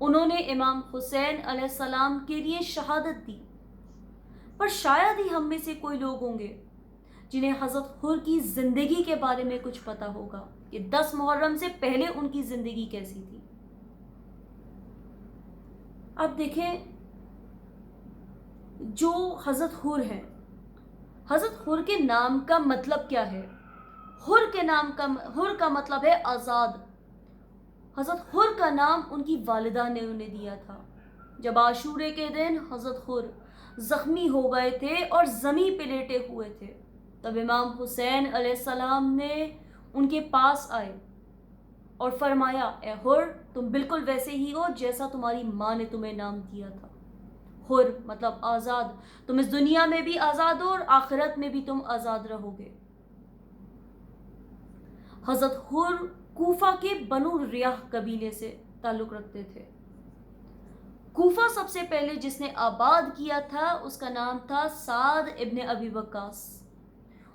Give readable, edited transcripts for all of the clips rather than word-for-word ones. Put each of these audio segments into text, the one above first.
انہوں نے امام حسین علیہ السلام کے لیے شہادت دی، پر شاید ہی ہم میں سے کوئی لوگ ہوں گے جنہیں حضرت حر کی زندگی کے بارے میں کچھ پتا ہوگا کہ 10 محرم سے پہلے ان کی زندگی کیسی تھی۔ اب دیکھیں جو حضرت حر ہیں، حضرت حر کے نام کا مطلب کیا ہے؟ حر کا مطلب ہے آزاد۔ حضرت حر کا نام ان کی والدہ نے انہیں دیا تھا۔ جب عاشورے کے دن حضرت حر زخمی ہو گئے تھے اور زمین پہ لیٹے ہوئے تھے، تب امام حسین علیہ السلام نے ان کے پاس آئے اور فرمایا، اے حر، تم بالکل ویسے ہی ہو جیسا تمہاری ماں نے تمہیں نام دیا تھا۔ حر مطلب آزاد، تم اس دنیا میں بھی آزاد ہو اور آخرت میں بھی تم آزاد رہو گے۔ حضرت حر کوفہ کے بنو ریاح قبیلے سے تعلق رکھتے تھے۔ کوفہ سب سے پہلے جس نے آباد کیا تھا اس کا نام تھا سعد ابن ابی وقاص۔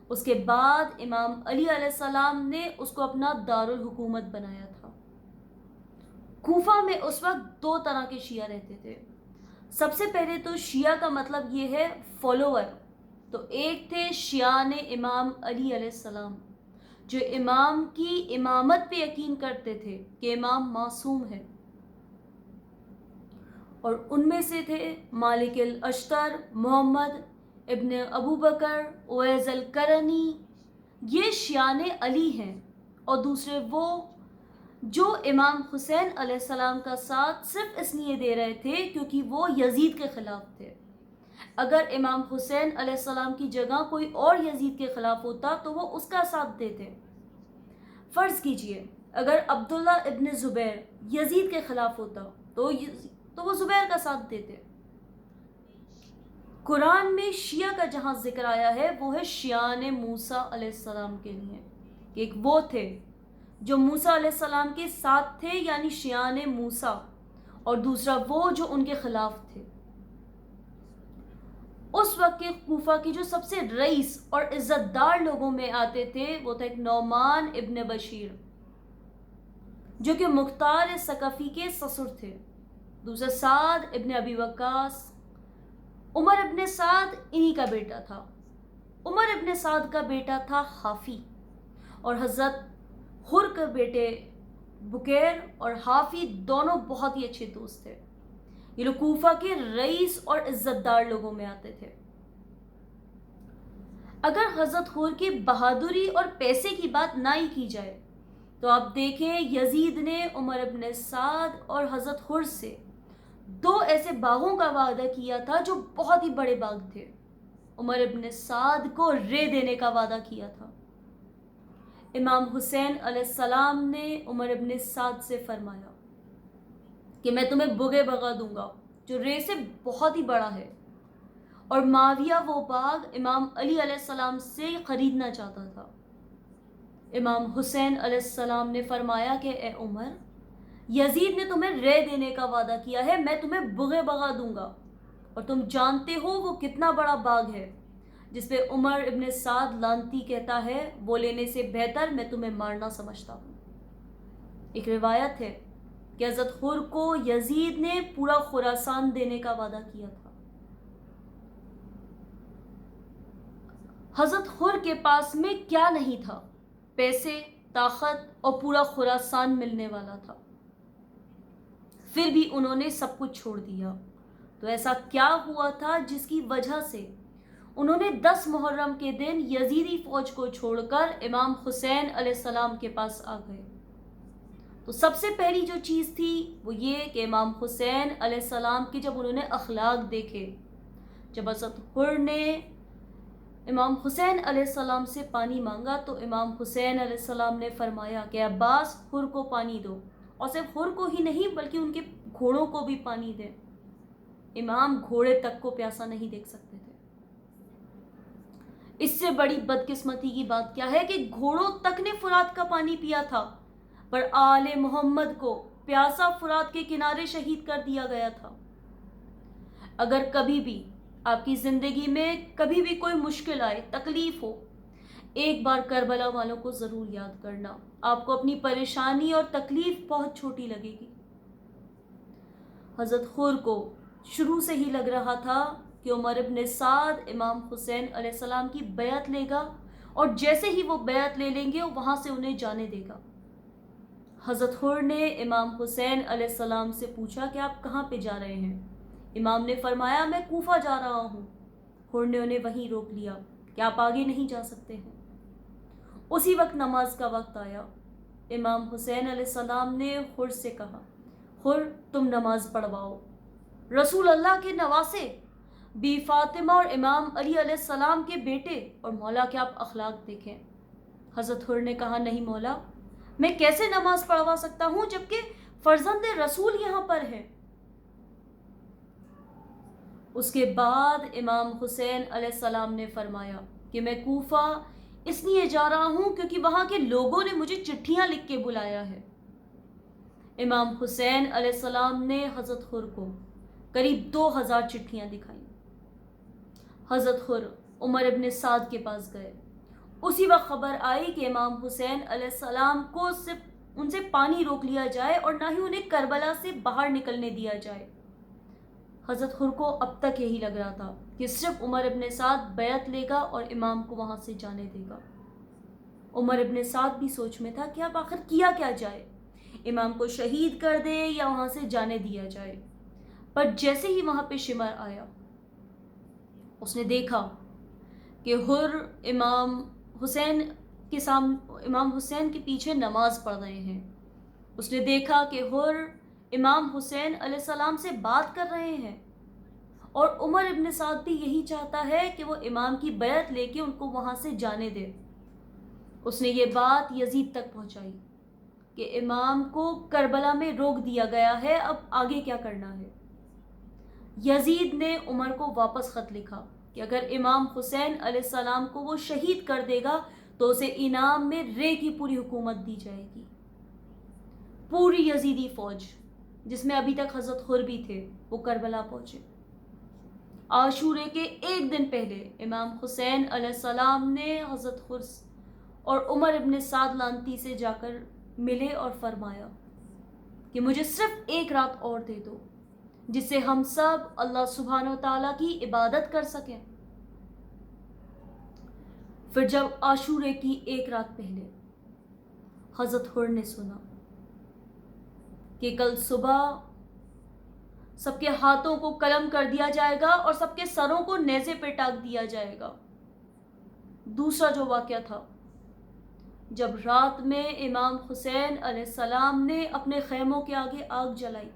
اس کے بعد امام علی علیہ السلام نے اس کو اپنا دارالحکومت بنایا تھا۔ کوفہ میں اس وقت 2 طرح کے شیعہ رہتے تھے۔ سب سے پہلے تو شیعہ کا مطلب یہ ہے فالوور، تو ایک تھے شیعان امام علی علیہ السلام جو امام کی امامت پہ یقین کرتے تھے کہ امام معصوم ہے، اور ان میں سے تھے مالک الاشتر، محمد ابن ابو بکر، اویس القرنی، یہ شیعان علی ہیں۔ اور دوسرے وہ جو امام حسین علیہ السلام کا ساتھ صرف اس لیے دے رہے تھے کیونکہ وہ یزید کے خلاف تھے۔ اگر امام حسین علیہ السلام کی جگہ کوئی اور یزید کے خلاف ہوتا تو وہ اس کا ساتھ دیتے۔ فرض کیجئے اگر عبداللہ ابن زبیر یزید کے خلاف ہوتا تو وہ زبیر کا ساتھ دیتے۔ قرآن میں شیعہ کا جہاں ذکر آیا ہے وہ ہے شیعان موسیٰ علیہ السلام کے لیے، کہ ایک وہ تھے جو موسیٰ علیہ السلام کے ساتھ تھے یعنی شیعان موسیٰ، اور دوسرا وہ جو ان کے خلاف تھے۔ اس وقت کے کوفہ کی جو سب سے رئیس اور عزت دار لوگوں میں آتے تھے وہ تھا ایک نعمان ابن بشیر جو کہ مختار ثقفی کے سسر تھے، دوسرا سعد ابن ابی وقاص۔ عمر ابن سعد انہی کا بیٹا تھا۔ عمر ابن سعد کا بیٹا تھا حافی، اور حضرت حر کے بیٹے بکیر اور حافی دونوں بہت ہی اچھے دوست تھے۔ یہ لوگ کوفہ کے رئیس اور عزت دار لوگوں میں آتے تھے۔ اگر حضرت حر کی بہادری اور پیسے کی بات نہ ہی کی جائے تو آپ دیکھیں یزید نے عمر ابن سعد اور حضرت حر سے 2 ایسے باغوں کا وعدہ کیا تھا جو بہت ہی بڑے باغ تھے۔ عمر ابن سعد کو رے دینے کا وعدہ کیا تھا۔ امام حسین علیہ السلام نے عمر ابن سعد سے فرمایا کہ میں تمہیں بغے بغا دوں گا جو رے سے بہت ہی بڑا ہے، اور معاویہ وہ باغ امام علی علیہ السلام سے خریدنا چاہتا تھا۔ امام حسین علیہ السلام نے فرمایا کہ اے عمر، یزید نے تمہیں رے دینے کا وعدہ کیا ہے، میں تمہیں بغے بغا دوں گا، اور تم جانتے ہو وہ کتنا بڑا باغ ہے، جس پہ عمر ابن سعد لانتی کہتا ہے وہ لینے سے بہتر میں تمہیں مارنا سمجھتا ہوں۔ ایک روایت ہے کہ حضرت حر کو یزید نے پورا خراسان دینے کا وعدہ کیا تھا۔ حضرت حر کے پاس میں کیا نہیں تھا؟ پیسے، طاقت اور پورا خراسان ملنے والا تھا، پھر بھی انہوں نے سب کچھ چھوڑ دیا۔ تو ایسا کیا ہوا تھا جس کی وجہ سے انہوں نے 10 محرم کے دن یزیدی فوج کو چھوڑ کر امام حسین علیہ السلام کے پاس آ گئے؟ تو سب سے پہلی جو چیز تھی وہ یہ کہ امام حسین علیہ السلام کے جب انہوں نے اخلاق دیکھے، جب حضرت حر نے امام حسین علیہ السلام سے پانی مانگا تو امام حسین علیہ السلام نے فرمایا کہ عباس حر کو پانی دو، اور صرف حر کو ہی نہیں بلکہ ان کے گھوڑوں کو بھی پانی دے۔ امام گھوڑے تک کو پیاسا نہیں دیکھ سکتے تھے۔ اس سے بڑی بدقسمتی کی بات کیا ہے کہ گھوڑوں تک نے فرات کا پانی پیا تھا، پر آل محمد کو پیاسا فرات کے کنارے شہید کر دیا گیا تھا۔ اگر کبھی بھی آپ کی زندگی میں کبھی بھی کوئی مشکل آئے، تکلیف ہو، ایک بار کربلا والوں کو ضرور یاد کرنا، آپ کو اپنی پریشانی اور تکلیف بہت چھوٹی لگے گی۔ حضرت خور کو شروع سے ہی لگ رہا تھا کہ عمر ابن سعد امام حسین علیہ السلام کی بیعت لے گا، اور جیسے ہی وہ بیعت لے لیں گے وہاں سے انہیں جانے دے گا۔ حضرت خور نے امام حسین علیہ السلام سے پوچھا کہ آپ کہاں پہ جا رہے ہیں؟ امام نے فرمایا میں کوفہ جا رہا ہوں۔ خور نے انہیں وہیں روک لیا کہ آپ آگے نہیں جا سکتے ہیں۔ اسی وقت نماز کا وقت آیا۔ امام حسین علیہ السلام نے خور سے کہا، خور تم نماز پڑھواؤ۔ رسول اللہ کے نواسے، بی فاطمہ اور امام علی علیہ السلام کے بیٹے، اور مولا کے آپ اخلاق دیکھیں۔ حضرت خور نے کہا، نہیں مولا، میں کیسے نماز پڑھوا سکتا ہوں جبکہ فرزند رسول یہاں پر ہے۔ اس کے بعد امام حسین علیہ السلام نے فرمایا کہ میں کوفہ اس لیے جا رہا ہوں کیونکہ وہاں کے لوگوں نے مجھے چٹھیاں لکھ کے بلایا ہے۔ امام حسین علیہ السلام نے حضرت خور کو قریب 2000 چٹھیاں دکھائیں۔ حضرت خور عمر ابن سعد کے پاس گئے۔ اسی وقت خبر آئی کہ امام حسین علیہ السلام کو صرف ان سے پانی روک لیا جائے اور نہ ہی انہیں کربلا سے باہر نکلنے دیا جائے۔ حضرت خور کو اب تک یہی لگ رہا تھا کہ صرف عمر ابن سعد بیعت لے گا اور امام کو وہاں سے جانے دے گا۔ عمر ابن سعد بھی سوچ میں تھا کہ اب آخر کیا جائے، امام کو شہید کر دے یا وہاں سے جانے دیا جائے۔ پر جیسے ہی وہاں پہ شمر آیا، اس نے دیکھا کہ حر امام حسین کے پیچھے نماز پڑھ رہے ہیں۔ اس نے دیکھا کہ حر امام حسین علیہ السلام سے بات کر رہے ہیں، اور عمر ابن سعد بھی یہی چاہتا ہے کہ وہ امام کی بیعت لے کے ان کو وہاں سے جانے دے۔ اس نے یہ بات یزید تک پہنچائی کہ امام کو کربلا میں روک دیا گیا ہے، اب آگے کیا کرنا ہے۔ یزید نے عمر کو واپس خط لکھا کہ اگر امام حسین علیہ السلام کو وہ شہید کر دے گا تو اسے انعام میں رے کی پوری حکومت دی جائے گی۔ پوری یزیدی فوج، جس میں ابھی تک حضرت خور بھی تھے، وہ کربلا پہنچے۔ عاشورے کے ایک دن پہلے امام حسین علیہ السلام نے حضرت خور اور عمر ابن سعد لانتی سے جا کر ملے اور فرمایا کہ مجھے صرف ایک رات اور دے دو جس سے ہم سب اللہ سبحانہ و تعالیٰ کی عبادت کر سکیں۔ پھر جب عاشورے کی ایک رات پہلے حضرت خور نے سنا کہ کل صبح سب کے ہاتھوں کو قلم کر دیا جائے گا اور سب کے سروں کو نیزے پہ ٹاک دیا جائے گا۔ دوسرا جو واقعہ تھا، جب رات میں امام حسین علیہ السلام نے اپنے خیموں کے آگے آگ جلائی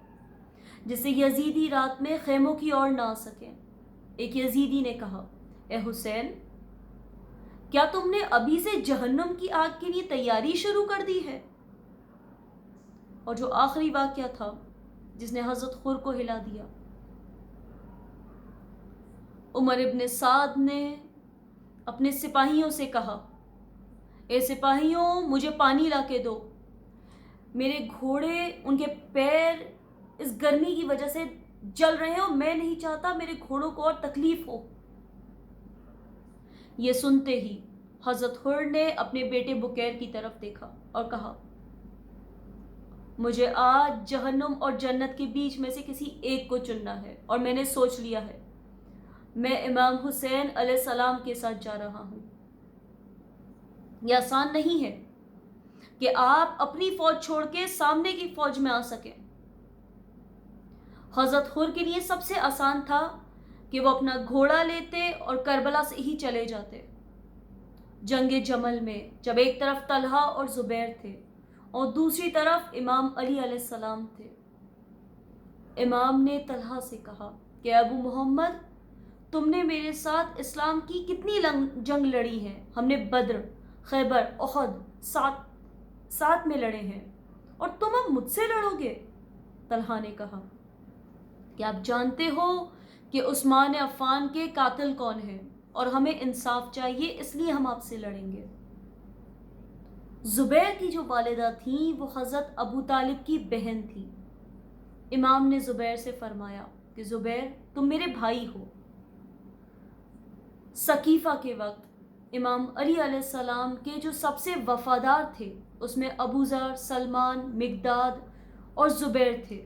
جس سے یزیدی رات میں خیموں کی اور نہ آ سکیں۔ ایک یزیدی نے کہا، اے حسین، کیا تم نے ابھی سے جہنم کی آگ کے لیے تیاری شروع کر دی ہے؟ اور جو آخری واقعہ تھا جس نے حضرت خور کو ہلا دیا، عمر ابن سعد نے اپنے سپاہیوں سے کہا، اے سپاہیوں، مجھے پانی لا کے دو، میرے گھوڑے ان کے پیر اس گرمی کی وجہ سے جل رہے ہیں اور میں نہیں چاہتا میرے گھوڑوں کو اور تکلیف ہو۔ یہ سنتے ہی حضرت خور نے اپنے بیٹے بکیر کی طرف دیکھا اور کہا، مجھے آج جہنم اور جنت کے بیچ میں سے کسی ایک کو چننا ہے، اور میں نے سوچ لیا ہے، میں امام حسین علیہ السلام کے ساتھ جا رہا ہوں۔ یہ آسان نہیں ہے کہ آپ اپنی فوج چھوڑ کے سامنے کی فوج میں آ سکیں۔ حضرت خور کے لیے سب سے آسان تھا کہ وہ اپنا گھوڑا لیتے اور کربلا سے ہی چلے جاتے۔ جنگ جمل میں جب ایک طرف طلحہ اور زبیر تھے اور دوسری طرف امام علی علیہ السلام تھے، امام نے طلحہ سے کہا کہ ابو محمد، تم نے میرے ساتھ اسلام کی کتنی جنگ لڑی ہے، ہم نے بدر، خیبر، احد ساتھ میں لڑے ہیں، اور تم اب مجھ سے لڑو گے؟ طلحہ نے کہا کہ آپ جانتے ہو کہ عثمان عفان کے قاتل کون ہیں اور ہمیں انصاف چاہیے، اس لیے ہم آپ سے لڑیں گے۔ زبیر کی جو والدہ تھیں وہ حضرت ابو طالب کی بہن تھی۔ امام نے زبیر سے فرمایا کہ زبیر، تم میرے بھائی ہو۔ سقیفہ کے وقت امام علی علیہ السلام کے جو سب سے وفادار تھے اس میں ابو ذر، سلمان، مقداد اور زبیر تھے۔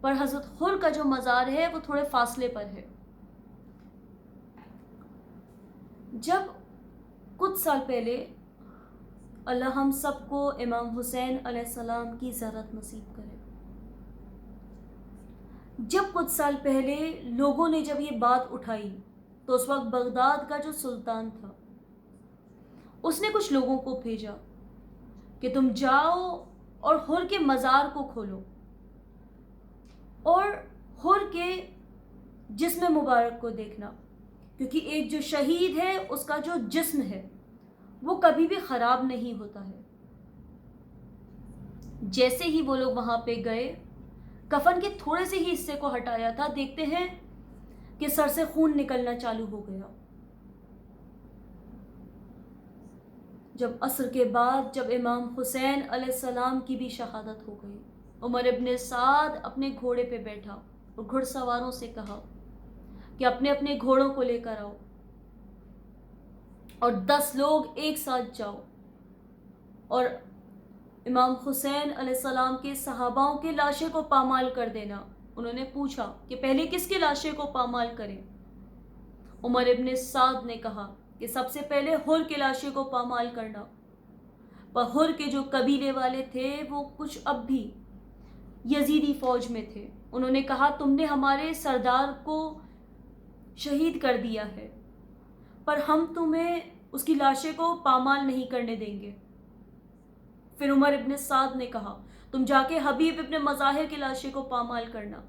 پر حضرت حر کا جو مزار ہے وہ تھوڑے فاصلے پر ہے۔ جب کچھ سال پہلے، اللہ ہم سب کو امام حسین علیہ السلام کی زیارت نصیب کرے، جب کچھ سال پہلے لوگوں نے جب یہ بات اٹھائی تو اس وقت بغداد کا جو سلطان تھا اس نے کچھ لوگوں کو بھیجا کہ تم جاؤ اور حر کے مزار کو کھولو اور حر کے جسم مبارک کو دیکھنا، کیونکہ ایک جو شہید ہے اس کا جو جسم ہے وہ کبھی بھی خراب نہیں ہوتا ہے۔ جیسے ہی وہ لوگ وہاں پہ گئے، کفن کے تھوڑے سے ہی حصے کو ہٹایا تھا، دیکھتے ہیں کہ سر سے خون نکلنا چالو ہو گیا۔ جب عصر کے بعد جب امام حسین علیہ السلام کی بھی شہادت ہو گئی، عمر ابن سعد اپنے گھوڑے پہ بیٹھا اور گھڑ سواروں سے کہا کہ اپنے اپنے گھوڑوں کو لے کر آؤ اور 10 لوگ ایک ساتھ جاؤ اور امام حسین علیہ السلام کے صحاباؤں کے لاشیں کو پامال کر دینا۔ انہوں نے پوچھا کہ پہلے کس کی لاشیں کو پامال کریں؟ عمر ابن سعد نے کہا کہ سب سے پہلے حر کے لاشیں کو پامال کرنا۔ پر حر کے جو قبیلے والے تھے وہ کچھ اب بھی یزیدی فوج میں تھے۔ انہوں نے کہا تم نے ہمارے سردار کو شہید کر دیا ہے، پر ہم تمہیں اس کی لاشیں کو پامال نہیں کرنے دیں گے۔ پھر عمر ابن سعد نے کہا تم جا کے حبیب ابن مظاہر کی لاشیں کو پامال کرنا۔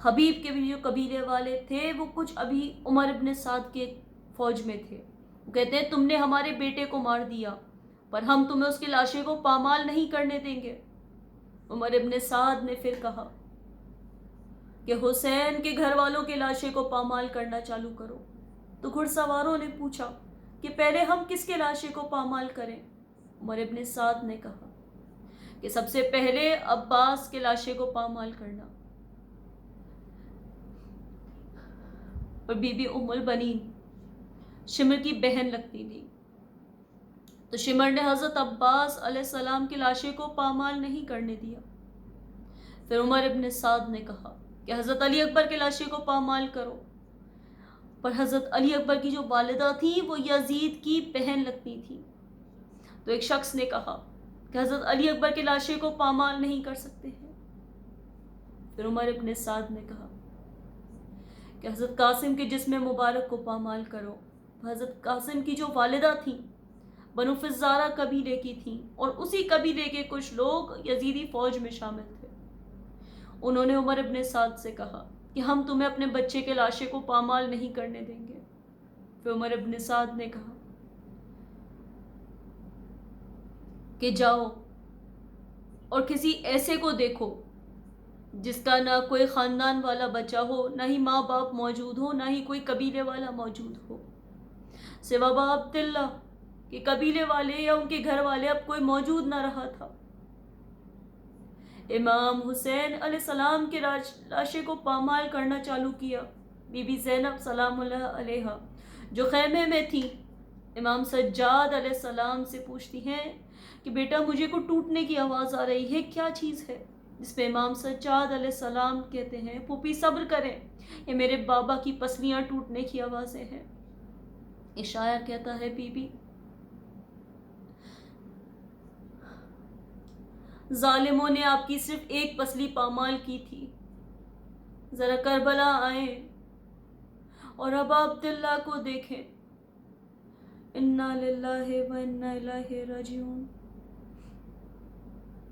حبیب کے بھی جو قبیلے والے تھے وہ کچھ ابھی عمر ابن سعد کے فوج میں تھے، وہ کہتے ہیں تم نے ہمارے بیٹے کو مار دیا، پر ہم تمہیں اس کی لاشیں کو پامال نہیں کرنے دیں گے۔ عمر ابن سعد نے پھر کہا کہ حسین کے گھر والوں کے لاشیں کو پامال کرنا چالو کرو۔ تو گھڑ سواروں نے پوچھا کہ پہلے ہم کس کے لاشیں کو پامال کریں؟ عمر ابن سعد نے کہا کہ سب سے پہلے عباس کے لاشیں کو پامال کرنا۔ اور بی بی ام البنین شمر کی بہن لگتی تھی، تو شمر نے حضرت عباس علیہ السلام کی لاشیں کو پامال نہیں کرنے دیا۔ پھر عمر ابن سعد نے کہا کہ حضرت علی اکبر کی لاشیں کو پامال کرو، پر حضرت علی اکبر کی جو والدہ تھیں وہ یزید کی بہن لگتی تھیں۔ تو ایک شخص نے کہا کہ حضرت علی اکبر کی لاشیں کو پامال نہیں کر سکتے ہیں۔ پھر عمر ابن سعد نے کہا کہ حضرت قاسم کے جسم مبارک کو پامال کرو۔ حضرت قاسم کی جو والدہ تھیں بنو فزارہ قبیلے کی تھیں اور اسی قبیلے کے کچھ لوگ یزیدی فوج میں شامل تھے۔ انہوں نے عمر ابن سعد سے کہا کہ ہم تمہیں اپنے بچے کے لاشیں کو پامال نہیں کرنے دیں گے۔ پھر عمر ابن سعد نے کہا کہ جاؤ اور کسی ایسے کو دیکھو جس کا نہ کوئی خاندان والا بچہ ہو، نہ ہی ماں باپ موجود ہو، نہ ہی کوئی قبیلے والا موجود ہو، سوا ابا عبداللہ کہ قبیلے والے یا ان کے گھر والے اب کوئی موجود نہ رہا تھا۔ امام حسین علیہ السلام کے لاشیں کو پامال کرنا چالو کیا۔ بی بی زینب سلام اللہ علیہا جو خیمے میں تھی، امام سجاد علیہ السلام سے پوچھتی ہیں کہ بیٹا مجھے کو ٹوٹنے کی آواز آ رہی ہے، کیا چیز ہے؟ جس پہ امام سجاد علیہ السلام کہتے ہیں پھوپھی صبر کریں، یہ میرے بابا کی پسلیاں ٹوٹنے کی آوازیں ہیں۔ ایک شاعر کہتا ہے بی بی ظالموں نے آپ کی صرف ایک پسلی پامال کی تھی، ذرا کربلا آئیں اور ابا عبداللہ کو دیکھیں۔ انا للہ و انا الیہ راجعون۔